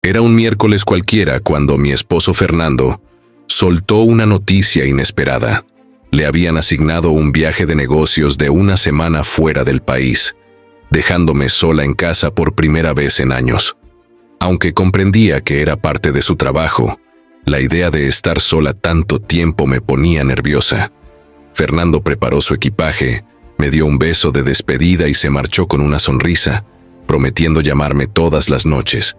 Era un miércoles cualquiera cuando mi esposo Fernando soltó una noticia inesperada. Le habían asignado un viaje de negocios de una semana fuera del país, dejándome sola en casa por primera vez en años. Aunque comprendía que era parte de su trabajo, la idea de estar sola tanto tiempo me ponía nerviosa. Fernando preparó su equipaje, me dio un beso de despedida y se marchó con una sonrisa, prometiendo llamarme todas las noches.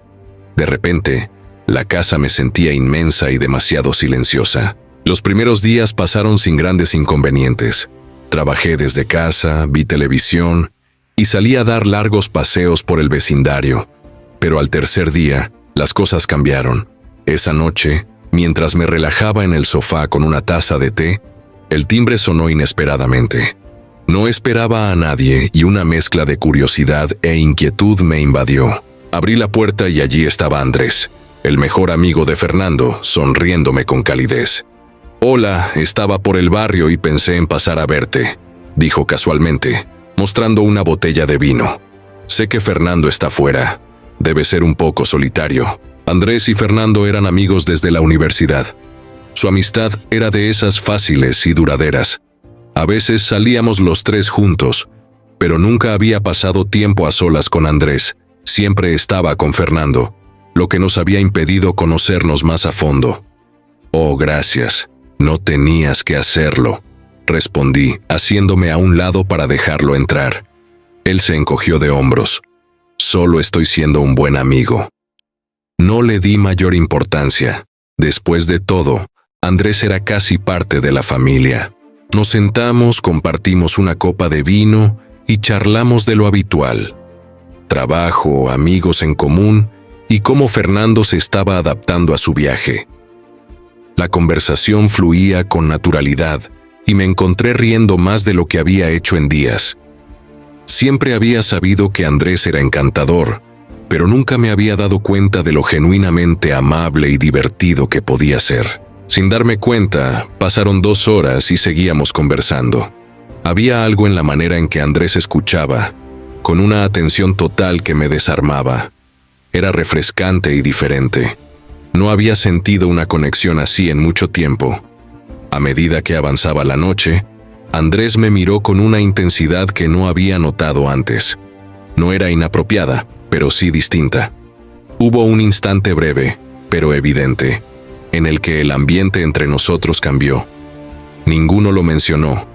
De repente, la casa me sentía inmensa y demasiado silenciosa. Los primeros días pasaron sin grandes inconvenientes. Trabajé desde casa, vi televisión y salí a dar largos paseos por el vecindario. Pero al tercer día, las cosas cambiaron. Esa noche, mientras me relajaba en el sofá con una taza de té, el timbre sonó inesperadamente. No esperaba a nadie y una mezcla de curiosidad e inquietud me invadió. Abrí la puerta y allí estaba Andrés, el mejor amigo de Fernando, sonriéndome con calidez. «Hola, estaba por el barrio y pensé en pasar a verte», dijo casualmente, mostrando una botella de vino. «Sé que Fernando está fuera. Debe ser un poco solitario». Andrés y Fernando eran amigos desde la universidad. Su amistad era de esas fáciles y duraderas. A veces salíamos los tres juntos, pero nunca había pasado tiempo a solas con Andrés. Siempre estaba con Fernando, lo que nos había impedido conocernos más a fondo. «Oh, gracias. No tenías que hacerlo», respondí, haciéndome a un lado para dejarlo entrar. Él se encogió de hombros. «Solo estoy siendo un buen amigo». No le di mayor importancia. Después de todo, Andrés era casi parte de la familia. Nos sentamos, compartimos una copa de vino y charlamos de lo habitual. Trabajo, amigos en común y cómo Fernando se estaba adaptando a su viaje. La conversación fluía con naturalidad y me encontré riendo más de lo que había hecho en días. Siempre había sabido que Andrés era encantador, pero nunca me había dado cuenta de lo genuinamente amable y divertido que podía ser. Sin darme cuenta, pasaron 2 horas y seguíamos conversando. Había algo en la manera en que Andrés escuchaba, con una atención total que me desarmaba. Era refrescante y diferente. No había sentido una conexión así en mucho tiempo. A medida que avanzaba la noche, Andrés me miró con una intensidad que no había notado antes. No era inapropiada, pero sí distinta. Hubo un instante breve, pero evidente, en el que el ambiente entre nosotros cambió. Ninguno lo mencionó,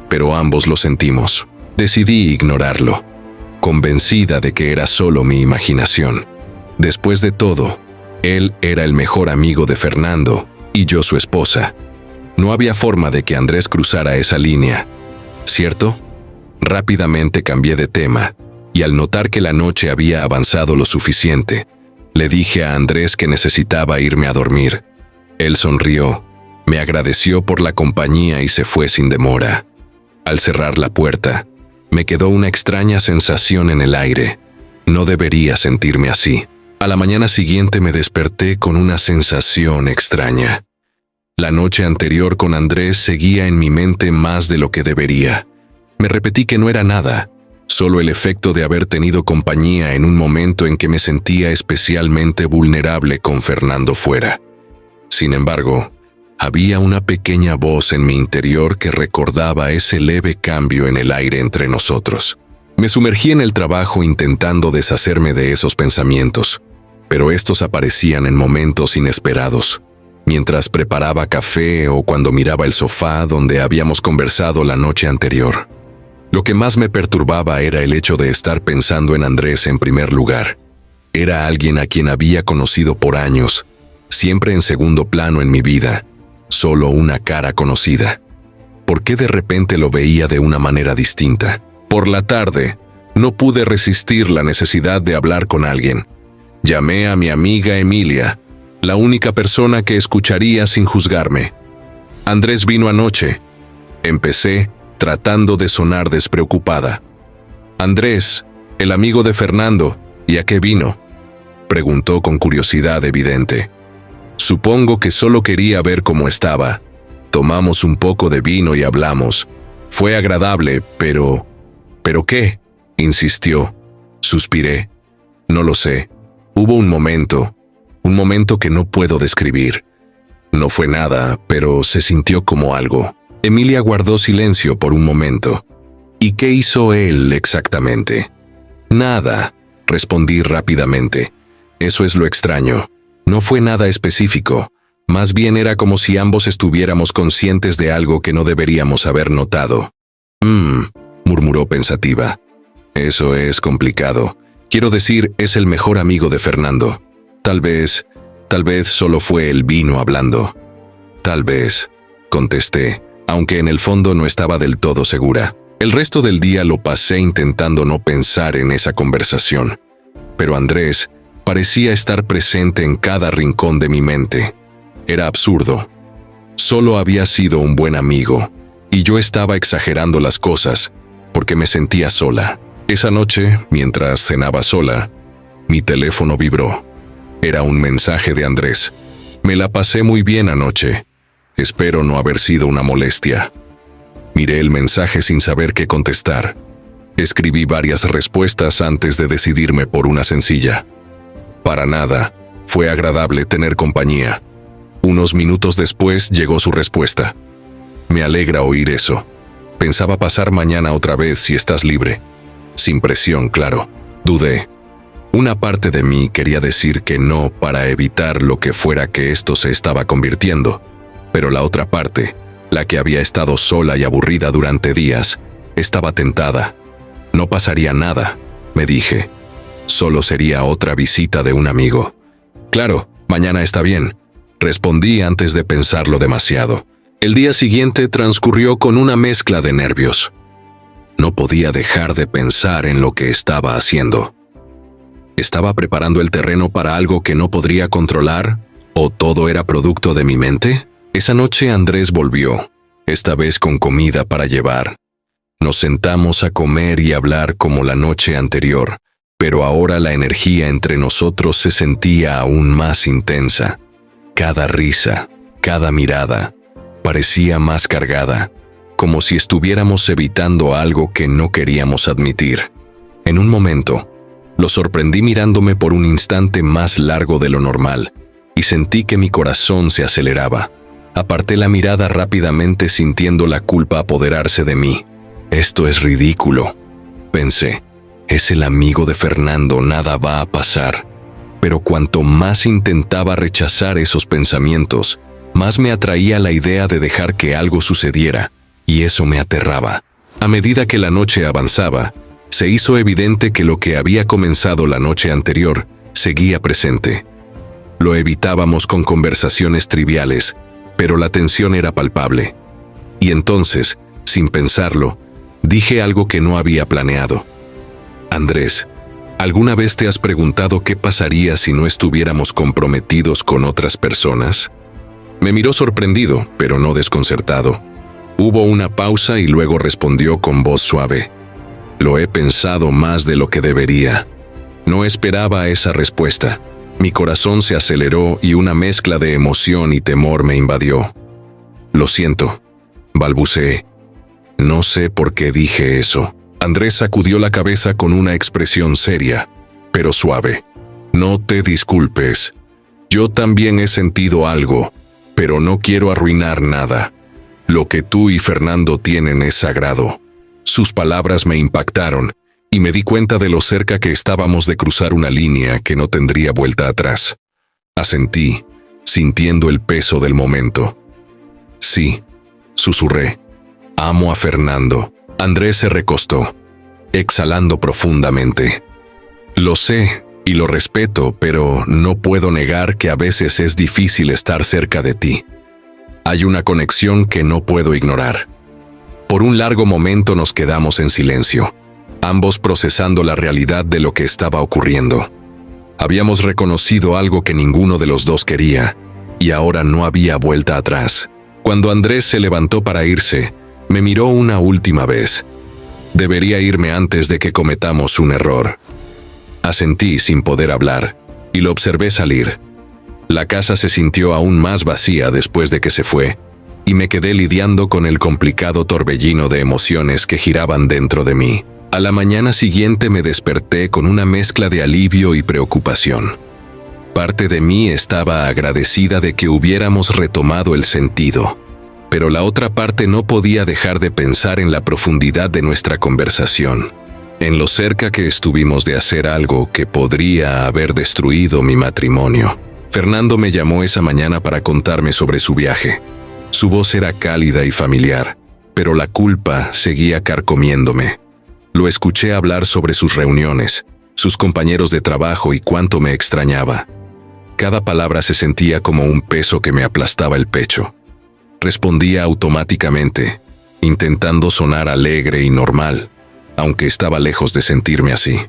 pero ambos lo sentimos. Decidí ignorarlo, convencida de que era solo mi imaginación. Después de todo, él era el mejor amigo de Fernando y yo su esposa. No había forma de que Andrés cruzara esa línea, ¿cierto? Rápidamente cambié de tema, y al notar que la noche había avanzado lo suficiente, le dije a Andrés que necesitaba irme a dormir. Él sonrió, me agradeció por la compañía y se fue sin demora. Al cerrar la puerta, me quedó una extraña sensación en el aire. No debería sentirme así. A la mañana siguiente me desperté con una sensación extraña. La noche anterior con Andrés seguía en mi mente más de lo que debería. Me repetí que no era nada, solo el efecto de haber tenido compañía en un momento en que me sentía especialmente vulnerable con Fernando fuera. Sin embargo, había una pequeña voz en mi interior que recordaba ese leve cambio en el aire entre nosotros. Me sumergí en el trabajo intentando deshacerme de esos pensamientos, pero estos aparecían en momentos inesperados, mientras preparaba café o cuando miraba el sofá donde habíamos conversado la noche anterior. Lo que más me perturbaba era el hecho de estar pensando en Andrés en primer lugar. Era alguien a quien había conocido por años, siempre en segundo plano en mi vida, solo una cara conocida. ¿Por qué de repente lo veía de una manera distinta? Por la tarde, no pude resistir la necesidad de hablar con alguien. Llamé a mi amiga Emilia, la única persona que escucharía sin juzgarme. Andrés vino anoche. Empecé, tratando de sonar despreocupada. Andrés, el amigo de Fernando, ¿y a qué vino?, preguntó con curiosidad evidente. Supongo que solo quería ver cómo estaba. Tomamos un poco de vino y hablamos. Fue agradable, pero... ¿Pero qué?, insistió. Suspiré. No lo sé. Hubo un momento, Un momento que no puedo describir. No fue nada, pero se sintió como algo. Emilia guardó silencio por un momento. ¿Y qué hizo él exactamente? Nada, respondí rápidamente. Eso es lo extraño. No fue nada específico. Más bien era como si ambos estuviéramos conscientes de algo que no deberíamos haber notado. Murmuró pensativa. Eso es complicado. Quiero decir, es el mejor amigo de Fernando. Tal vez solo fue el vino hablando. Tal vez, contesté, aunque en el fondo no estaba del todo segura. El resto del día lo pasé intentando no pensar en esa conversación. Pero Andrés parecía estar presente en cada rincón de mi mente. Era absurdo. Solo había sido un buen amigo, y yo estaba exagerando las cosas, porque me sentía sola. Esa noche, mientras cenaba sola, mi teléfono vibró. Era un mensaje de Andrés. Me la pasé muy bien anoche. Espero no haber sido una molestia. Miré el mensaje sin saber qué contestar. Escribí varias respuestas antes de decidirme por una sencilla. Para nada. Fue agradable tener compañía. Unos minutos después llegó su respuesta. Me alegra oír eso. Pensaba pasar mañana otra vez si estás libre. Sin presión, claro. Dudé. Una parte de mí quería decir que no para evitar lo que fuera que esto se estaba convirtiendo. Pero la otra parte, la que había estado sola y aburrida durante días, estaba tentada. No pasaría nada, me dije. Solo sería otra visita de un amigo. Claro, mañana está bien, respondí antes de pensarlo demasiado. El día siguiente transcurrió con una mezcla de nervios. No podía dejar de pensar en lo que estaba haciendo. ¿Estaba preparando el terreno para algo que no podría controlar? ¿O todo era producto de mi mente? Esa noche Andrés volvió, esta vez con comida para llevar. Nos sentamos a comer y hablar como la noche anterior, pero ahora la energía entre nosotros se sentía aún más intensa. Cada risa, cada mirada, parecía más cargada, como si estuviéramos evitando algo que no queríamos admitir. En un momento, lo sorprendí mirándome por un instante más largo de lo normal, y sentí que mi corazón se aceleraba. Aparté la mirada rápidamente sintiendo la culpa apoderarse de mí. Esto es ridículo, pensé. Es el amigo de Fernando, nada va a pasar. Pero cuanto más intentaba rechazar esos pensamientos, más me atraía la idea de dejar que algo sucediera, y eso me aterraba. A medida que la noche avanzaba, se hizo evidente que lo que había comenzado la noche anterior seguía presente. Lo evitábamos con conversaciones triviales, pero la tensión era palpable. Y entonces, sin pensarlo, dije algo que no había planeado. Andrés, ¿alguna vez te has preguntado qué pasaría si no estuviéramos comprometidos con otras personas? Me miró sorprendido, pero no desconcertado. Hubo una pausa y luego respondió con voz suave. Lo he pensado más de lo que debería. No esperaba esa respuesta. Mi corazón se aceleró y una mezcla de emoción y temor me invadió. Lo siento, balbuceé. No sé por qué dije eso. Andrés sacudió la cabeza con una expresión seria, pero suave. No te disculpes. Yo también he sentido algo, pero no quiero arruinar nada. Lo que tú y Fernando tienen es sagrado. Sus palabras me impactaron, y me di cuenta de lo cerca que estábamos de cruzar una línea que no tendría vuelta atrás. Asentí, sintiendo el peso del momento. Sí, susurré. Amo a Fernando. Andrés se recostó, exhalando profundamente. Lo sé y lo respeto, pero no puedo negar que a veces es difícil estar cerca de ti. Hay una conexión que no puedo ignorar. Por un largo momento nos quedamos en silencio, ambos procesando la realidad de lo que estaba ocurriendo. Habíamos reconocido algo que ninguno de los dos quería, y ahora no había vuelta atrás. Cuando Andrés se levantó para irse, me miró una última vez. Debería irme antes de que cometamos un error. Asentí sin poder hablar, y lo observé salir. La casa se sintió aún más vacía después de que se fue, y me quedé lidiando con el complicado torbellino de emociones que giraban dentro de mí. A la mañana siguiente me desperté con una mezcla de alivio y preocupación. Parte de mí estaba agradecida de que hubiéramos retomado el sentido, pero la otra parte no podía dejar de pensar en la profundidad de nuestra conversación, en lo cerca que estuvimos de hacer algo que podría haber destruido mi matrimonio. Fernando me llamó esa mañana para contarme sobre su viaje. Su voz era cálida y familiar, pero la culpa seguía carcomiéndome. Lo escuché hablar sobre sus reuniones, sus compañeros de trabajo y cuánto me extrañaba. Cada palabra se sentía como un peso que me aplastaba el pecho. Respondía automáticamente, intentando sonar alegre y normal, aunque estaba lejos de sentirme así.